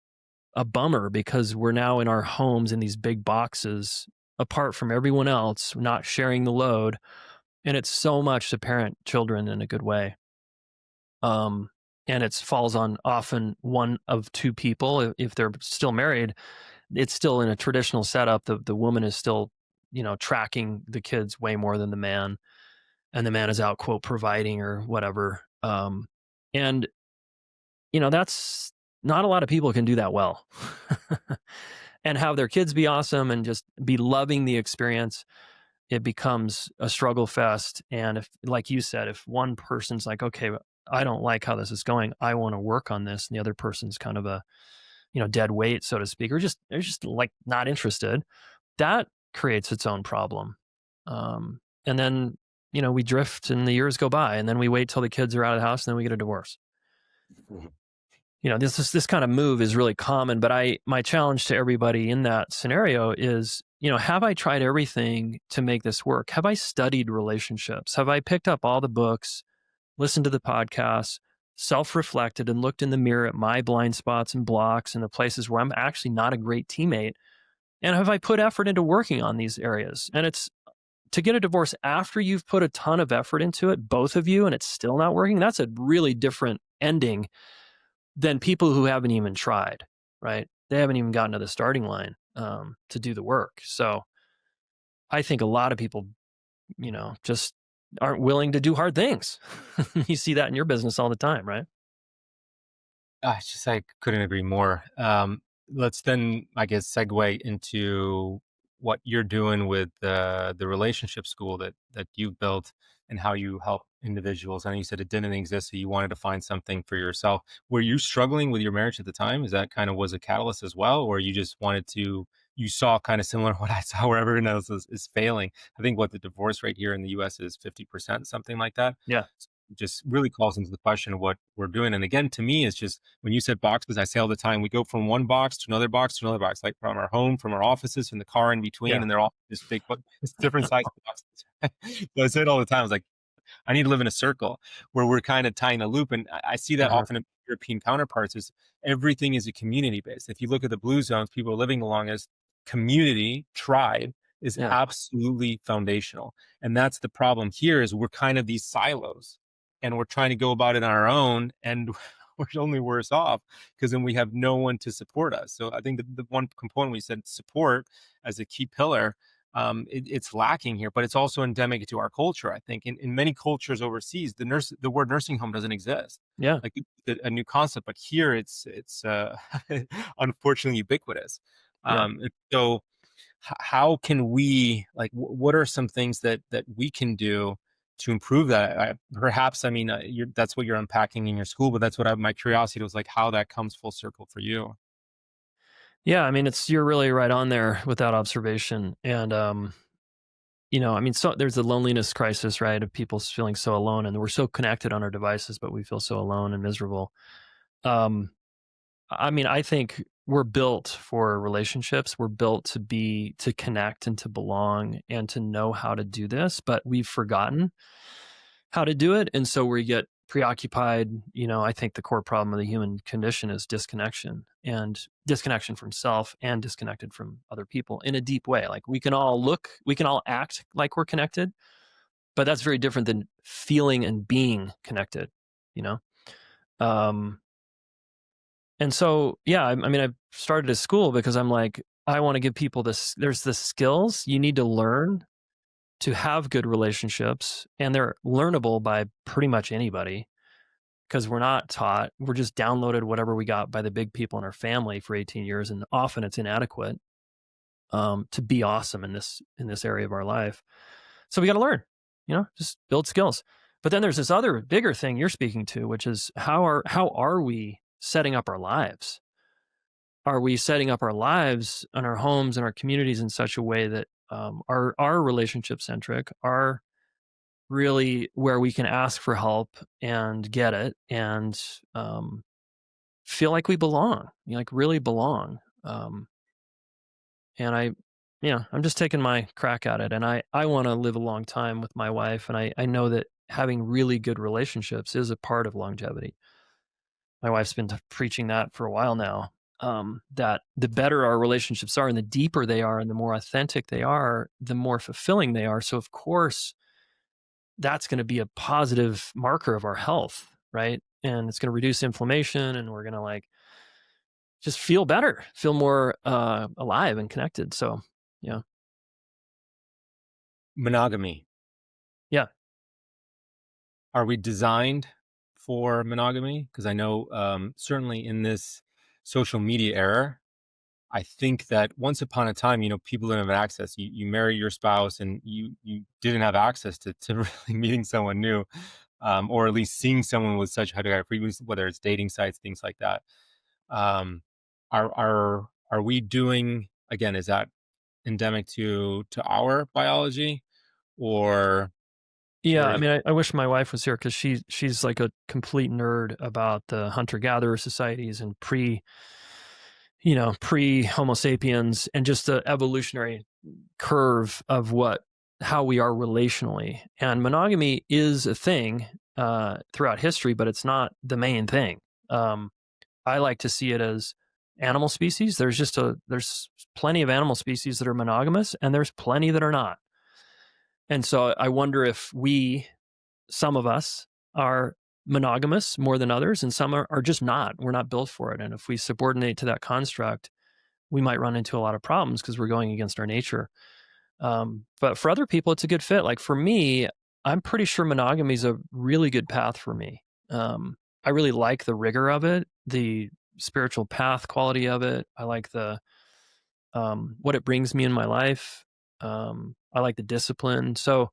A: a bummer because we're now in our homes in these big boxes apart from everyone else, not sharing the load. And it's so much to parent children in a good way. Um, and it falls on often one of two people. If they're still married, it's still in a traditional setup. The woman is still, tracking the kids way more than the man. And the man is out, quote, providing or whatever. And, that's not a lot of people can do that well. And have their kids be awesome and just be loving the experience. It becomes a struggle fest. And if, like you said, if one person's like, okay, I don't like how this is going, I want to work on this. And the other person's kind of a, dead weight, so to speak, or they're just like not interested. That creates its own problem. And then, we drift and the years go by and then we wait till the kids are out of the house and then we get a divorce. This kind of move is really common, but my challenge to everybody in that scenario is, have I tried everything to make this work? Have I studied relationships? Have I picked up all the books listened to the podcast, self-reflected, and looked in the mirror at my blind spots and blocks and the places where I'm actually not a great teammate? And have I put effort into working on these areas? And it's to get a divorce after you've put a ton of effort into it, both of you, and it's still not working. That's a really different ending than people who haven't even tried, right? They haven't even gotten to the starting line to do the work. So I think a lot of people, just aren't willing to do hard things. You see that in your business all the time, right?
B: It's just I couldn't agree more. Let's then, I guess, segue into what you're doing with the relationship school that you've built and how you help individuals. I know you said it didn't exist, so you wanted to find something for yourself. Were you struggling with your marriage at the time? Is that kind of was a catalyst as well, or you just wanted to? You saw kind of similar to what I saw, where everyone else is failing. I think what the divorce rate here in the U.S. is 50%, something like that.
A: Yeah.
B: Just really calls into the question of what we're doing. And again, to me, it's just when you said boxes, I say all the time, we go from one box to another box to another box, like from our home, from our offices, from the car in between,
A: Yeah.
B: and they're all just big, but it's different size boxes. So I say it all the time. I was like, I need to live in a circle where we're kind of tying a loop. And I see that
A: Uh-huh.
B: often in European counterparts is everything is a community based. If you look at the blue zones, people are living along as community, tribe is
A: Yeah.
B: absolutely foundational. And that's the problem here is we're kind of these silos and we're trying to go about it on our own and we're only worse off because then we have no one to support us. So I think the one component we said support as a key pillar, it's lacking here, but it's also endemic to our culture. I think in many cultures overseas, the word nursing home doesn't exist.
A: Yeah.
B: Like it's a new concept, but here it's unfortunately ubiquitous.
A: Yeah.
B: And so how can we like what are some things that we can do to improve that? Perhaps I mean that's what you're unpacking in your school, but that's what my curiosity was like how that comes full circle for you.
A: Yeah. I mean, you're really right on there with that observation. And, I mean, so there's the loneliness crisis, right? Of people feeling so alone and we're so connected on our devices, but we feel so alone and miserable. Um, I mean, I think we're built for relationships. We're built to connect and to belong and to know how to do this, but we've forgotten how to do it. And so we get preoccupied. I think the core problem of the human condition is disconnection from self and disconnected from other people in a deep way. Like we can all act like we're connected, but that's very different than feeling and being connected, you know? Um, and so, yeah, I mean, I've started a school because I'm like, I want to give people there's the skills you need to learn to have good relationships, and they're learnable by pretty much anybody because we're not taught. We're just downloaded whatever we got by the big people in our family for 18 years, and often it's inadequate to be awesome in this area of our life. So we got to learn, just build skills. But then there's this other bigger thing you're speaking to, which is how are we setting up our lives? Are we setting up our lives and our homes and our communities in such a way that are relationship centric, are really where we can ask for help and get it and feel like we belong, like really belong. And I'm just taking my crack at it. And I want to live a long time with my wife. And I know that having really good relationships is a part of longevity. My wife's been preaching that for a while now. That the better our relationships are and the deeper they are and the more authentic they are, the more fulfilling they are. So, of course, that's going to be a positive marker of our health, right? And it's going to reduce inflammation and we're going to just feel better, feel more alive and connected. So, yeah.
B: Monogamy.
A: Yeah.
B: Are we designed for monogamy? Because I know certainly in this social media era, I think that once upon a time, people didn't have access. You marry your spouse and you didn't have access to really meeting someone new, or at least seeing someone with such high frequency, whether it's dating sites, things like that. Um, are we doing again? Is that endemic to our biology, or
A: Yeah,
B: or
A: I
B: is
A: mean, I wish my wife was here because she's like a complete nerd about the hunter gatherer societies and pre Homo sapiens and just the evolutionary curve of how we are relationally. And monogamy is a thing. throughout history, but it's not the main thing. Um, I like to see it as animal species. There's plenty of animal species that are monogamous, and there's plenty that are not. And so I wonder if some of us, are monogamous more than others, and some are just not. We're not built for it. And if we subordinate to that construct, we might run into a lot of problems because we're going against our nature. But for other people, it's a good fit. Like for me, I'm pretty sure monogamy is a really good path for me. I really like the rigor of it, the spiritual path quality of it. I like the what it brings me in my life. I like the discipline. So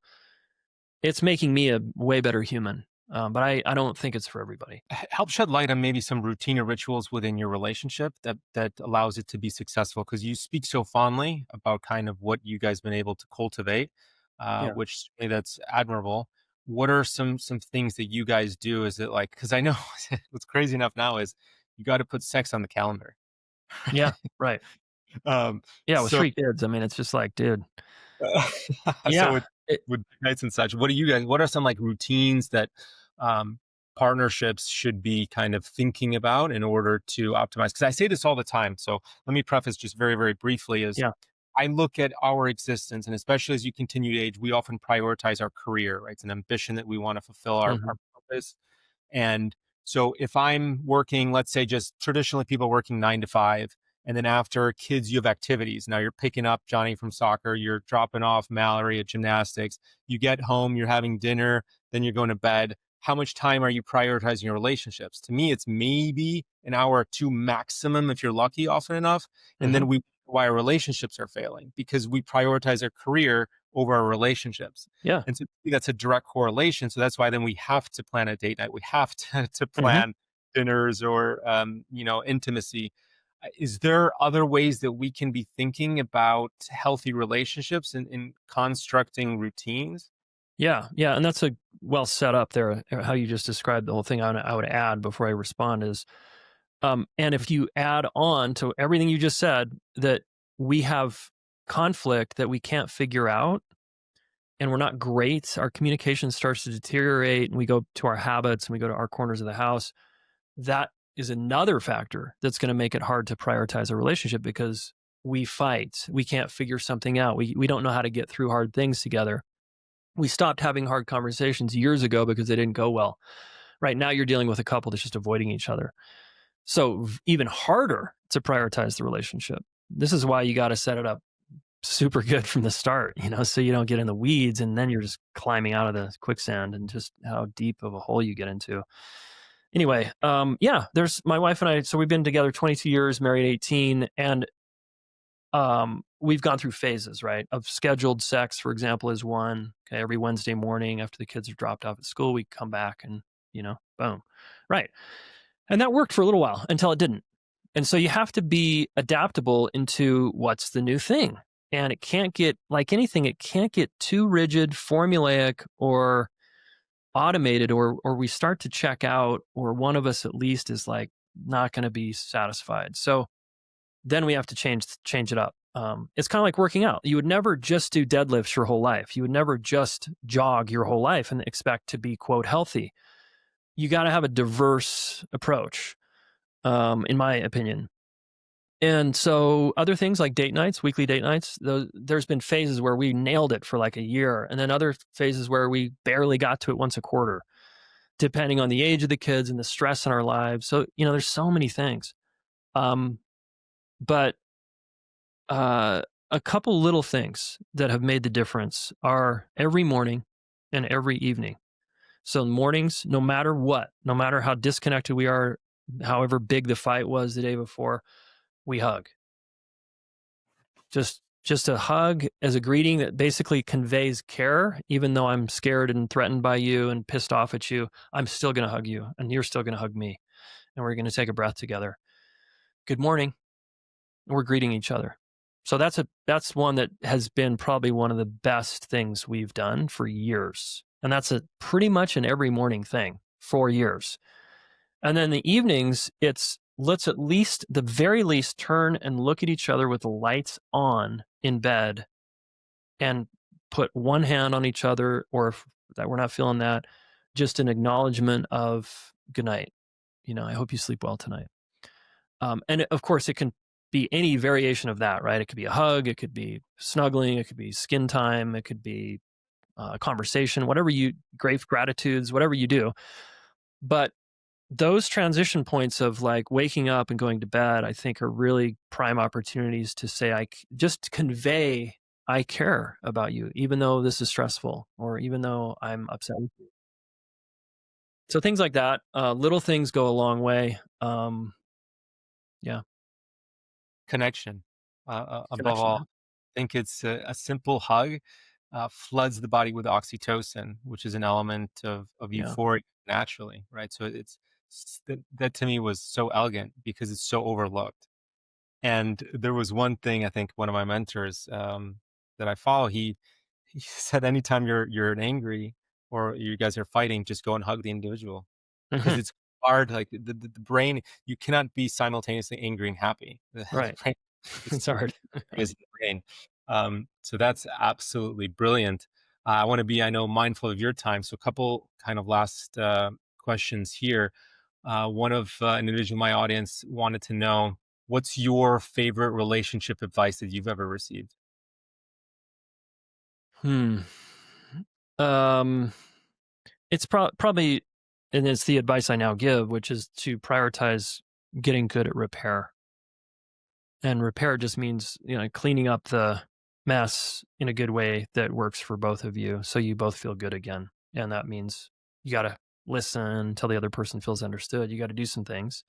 A: it's making me a way better human. But I don't think it's for everybody.
B: Help shed light on maybe some routine or rituals within your relationship that allows it to be successful, because you speak so fondly about kind of what you guys been able to cultivate,
A: Yeah.
B: which certainly that's admirable. What are some things that you guys do? Is it like, because I know what's crazy enough now is you got to put sex on the calendar.
A: Yeah. Right.
B: um
A: Yeah. With
B: so
A: 3 kids, I mean, it's just like, dude.
B: so
A: Yeah.
B: with nights and such, what do you guys, what are some like routines that um, partnerships should be kind of thinking about in order to optimize? Because I say this all the time. So let me preface just very, very briefly is
A: Yeah.
B: I look at our existence, and especially as you continue to age, we often prioritize our career, right? It's an ambition that we want to fulfill our
A: Mhm.
B: purpose. And so if I'm working, let's say just traditionally people working 9 to 5, and then after kids, you have activities. Now you're picking up Johnny from soccer, you're dropping off Mallory at gymnastics, you get home, you're having dinner, then you're going to bed. How much time are you prioritizing your relationships? To me, it's maybe an hour or two maximum if you're lucky often enough. And
A: Mhm.
B: then we why our relationships are failing because we prioritize our career over our relationships.
A: Yeah.
B: And so that's a direct correlation. So that's why then we have to plan a date night. We have to
A: Mhm.
B: plan dinners or, intimacy. Is there other ways that we can be thinking about healthy relationships in constructing routines?
A: Yeah. Yeah. And that's a well set up there. How you just described the whole thing. I would add before I respond is, and if you add on to everything you just said, that we have conflict that we can't figure out, and we're not great, our communication starts to deteriorate, and we go to our habits and we go to our corners of the house. That is another factor that's going to make it hard to prioritize a relationship because we fight. We can't figure something out. We don't know how to get through hard things together. We stopped having hard conversations years ago because they didn't go well. Right now, you're dealing with a couple that's just avoiding each other. So, even harder to prioritize the relationship. This is why you got to set it up super good from the start, so you don't get in the weeds and then you're just climbing out of the quicksand and just how deep of a hole you get into. Anyway, yeah, there's my wife and I. So we've been together 22 years, married 18, and we've gone through phases, right? Of scheduled sex, for example, is one. Okay, every Wednesday morning after the kids are dropped off at school, we come back and boom, right. And that worked for a little while until it didn't. And so you have to be adaptable into what's the new thing. And it can't get like anything, it can't get too rigid, formulaic, or automated, or we start to check out, or one of us at least is like not going to be satisfied. So then we have to change it up. It's kind of like working out. You would never just do deadlifts your whole life. You would never just jog your whole life and expect to be quote healthy. You got to have a diverse approach, in my opinion. And so other things like date nights, weekly date nights, there's been phases where we nailed it for like a year, and then other phases where we barely got to it once a quarter, depending on the age of the kids and the stress in our lives. So, there's so many things. Um, but a couple little things that have made the difference are every morning and every evening. So mornings, no matter what, no matter how disconnected we are, however big the fight was the day before, we hug. Just a hug as a greeting that basically conveys care. Even though I'm scared and threatened by you and pissed off at you, I'm still going to hug you, and you're still going to hug me, and we're going to take a breath together. Good morning. We're greeting each other. So that's one that has been probably one of the best things we've done for years. And that's a pretty much an every morning thing for years. And then the evenings, it's let's at least, the very least, turn and look at each other with the lights on in bed and put one hand on each other, or if that we're not feeling that, just an acknowledgement of good night. I hope you sleep well tonight. And of course, it can be any variation of that, right? It could be a hug, it could be snuggling, it could be skin time, it could be a conversation, whatever you, grave gratitudes, whatever you do. But those transition points of like waking up and going to bed, I think are really prime opportunities to say, just convey, I care about you, even though this is stressful or even though I'm upset with you. So things like that, little things go a long way. Yeah,
B: Connection, above
A: connection.
B: all.
A: Yeah.
B: I think it's a simple hug floods the body with oxytocin, which is an element of
A: Yeah.
B: euphoria naturally, right? So that to me was so elegant because it's so overlooked. And there was one thing I think one of my mentors that I follow, he said, anytime you're angry or you guys are fighting, just go and hug the individual because
A: Mhm.
B: it's hard. Like the brain, you cannot be simultaneously angry and happy. The
A: Right.
B: brain, it's
A: It's
B: too
A: hard.
B: is in the brain. So that's absolutely brilliant. I want to be, I know, mindful of your time. So a couple kind of last questions here. One of an individual in my audience wanted to know, what's your favorite relationship advice that you've ever received?
A: Hmm. Um, it's probably, and it's the advice I now give, which is to prioritize getting good at repair. And repair just means, cleaning up the mess in a good way that works for both of you so you both feel good again. And that means you got to listen until the other person feels understood. You got to do some things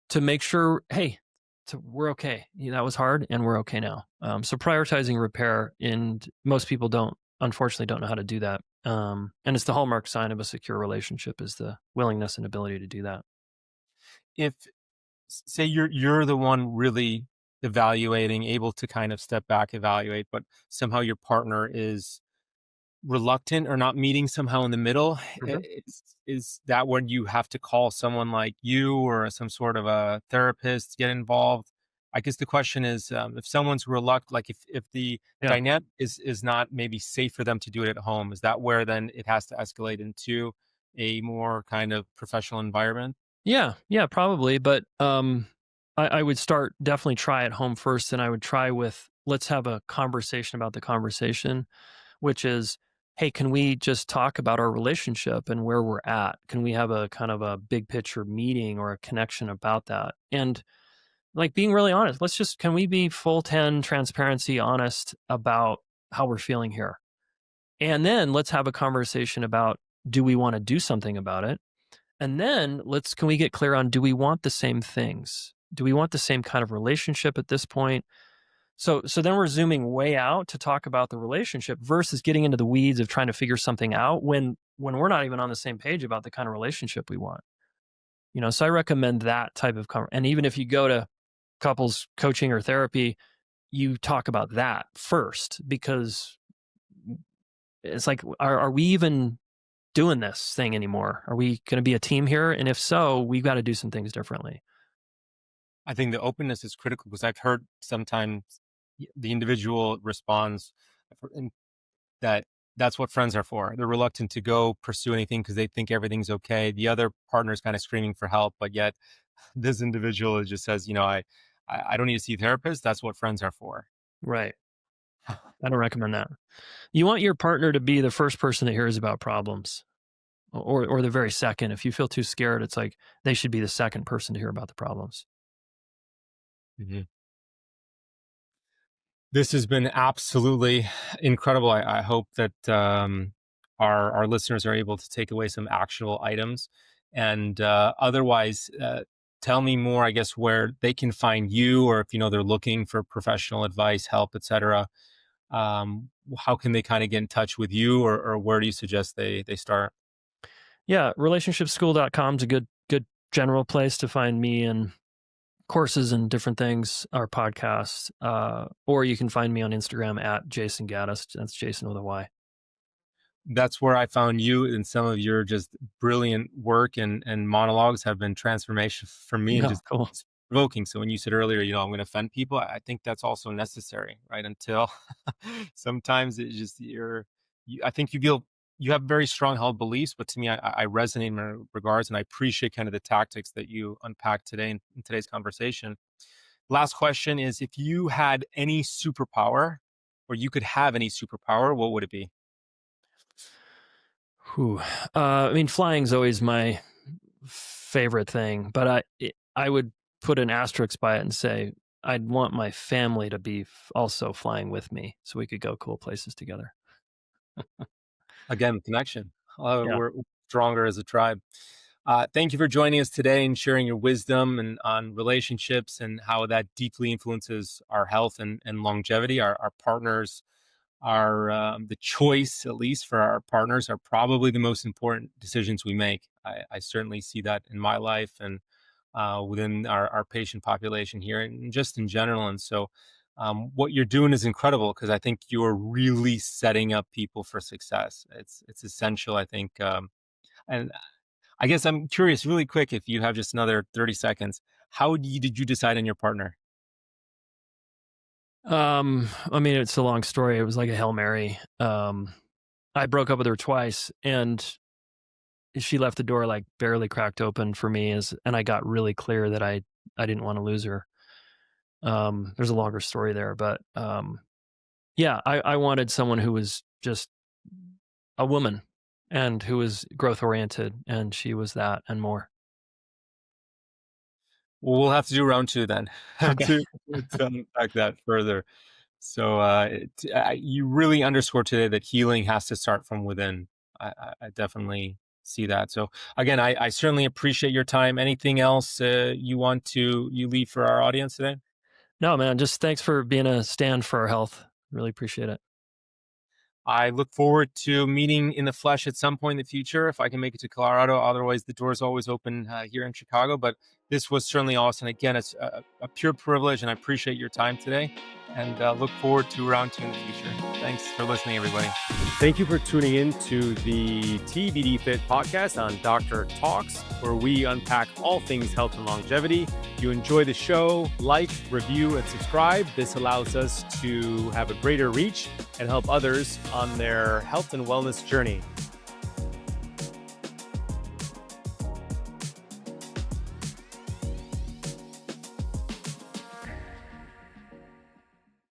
A: to make sure, hey, we're okay. That was hard and we're okay now. So prioritizing repair, and most people unfortunately don't know how to do that. And it's the hallmark sign of a secure relationship is the willingness and ability to do that.
B: If say you're the one really evaluating, able to kind of step back, evaluate, but somehow your partner is reluctant or not meeting somehow in the middle,
A: Mhm.
B: is that when you have to call someone like you or some sort of a therapist to get involved? I guess the question is, if someone's reluctant, like if the
A: Yeah.
B: dynamic is not maybe safe for them to do it at home, is that where then it has to escalate into a more kind of professional environment?
A: Yeah, yeah, probably. But I would start definitely try at home first, and I would try with let's have a conversation about the conversation, which is, hey, can we just talk about our relationship and where we're at? Can we have a kind of a big picture meeting or a connection about that? And like being really honest, can we be full 10 transparency honest about how we're feeling here? And then let's have a conversation about do we want to do something about it? And then can we get clear on do we want the same things? Do we want the same kind of relationship at this point? So then we're zooming way out to talk about the relationship versus getting into the weeds of trying to figure something out when we're not even on the same page about the kind of relationship we want. So I recommend that type of and even if you go to couples coaching or therapy, you talk about that first because it's like are we even doing this thing anymore? Are we going to be a team here? And if so, we've got to do some things differently.
B: I think the openness is critical because I've heard sometimes the individual responds and that that's what friends are for. They're reluctant to go pursue anything because they think everything's okay. The other partner is kind of screaming for help, but yet this individual just says, I don't need to see a therapist. That's what friends are for.
A: Right. I don't recommend that. You want your partner to be the first person that hears about problems or the very second. If you feel too scared, it's like they should be the second person to hear about the problems.
B: Mhm. This has been absolutely incredible. I hope that our listeners are able to take away some actionable items. And otherwise, tell me more, I guess, where they can find you, or if they're looking for professional advice, help, etc. How can they kind of get in touch with you, or where do you suggest they start?
A: Yeah, relationshipschool.com is a good general place to find me and courses and different things, our podcast. Or you can find me on Instagram at Jayson Gaddis. That's Jason with a Y.
B: That's where I found you, and some of your just brilliant work and monologues have been transformation for me and
A: Yeah,
B: just
A: cool.
B: provoking. So when you said earlier, I'm going to offend people, I think that's also necessary, right? Until sometimes it just I think you feel you have very strong held beliefs, but to me, I resonate in my regards, and I appreciate kind of the tactics that you unpacked today in today's conversation. Last question is, if you had any superpower, or you could have any superpower, what would it be?
A: Whew. I mean, flying's always my favorite thing, but I would put an asterisk by it and say I'd want my family to be also flying with me so we could go cool places together.
B: Again, connection.
A: Yeah.
B: We're stronger as a tribe. Thank you for joining us today and sharing your wisdom and on relationships and how that deeply influences our health and longevity. Our partners are the choice, at least for our partners, are probably the most important decisions we make. I certainly see that in my life and within our patient population here and just in general. And so, what you're doing is incredible because I think you're really setting up people for success. It's essential, I think. And I guess I'm curious, really quick, if you have just another 30 seconds, did you decide on your partner?
A: I mean, it's a long story. It was like a Hail Mary. I broke up with her twice and she left the door like barely cracked open for me and I got really clear that I didn't want to lose her. There's a longer story there, but yeah, I wanted someone who was just a woman and who was growth oriented, and she was that and more.
B: Well, we'll have to do round two then
A: Okay.
B: to unpack that further. So you really underscore today that healing has to start from within. I definitely see that. So again, I certainly appreciate your time. Anything else you leave for our audience today?
A: No, man, just thanks for being a stand for our health. Really appreciate it.
B: I look forward to meeting in the flesh at some point in the future if I can make it to Colorado. Otherwise, the door is always open here in Chicago. But this was certainly awesome. Again, it's a pure privilege, and I appreciate your time today and look forward to round two in the future. Thanks for listening, everybody. Thank you for tuning in to the TBD Fit Podcast on Dr. Talks, where we unpack all things health and longevity. If you enjoy the show, like, review, and subscribe. This allows us to have a greater reach and help others on their health and wellness journey.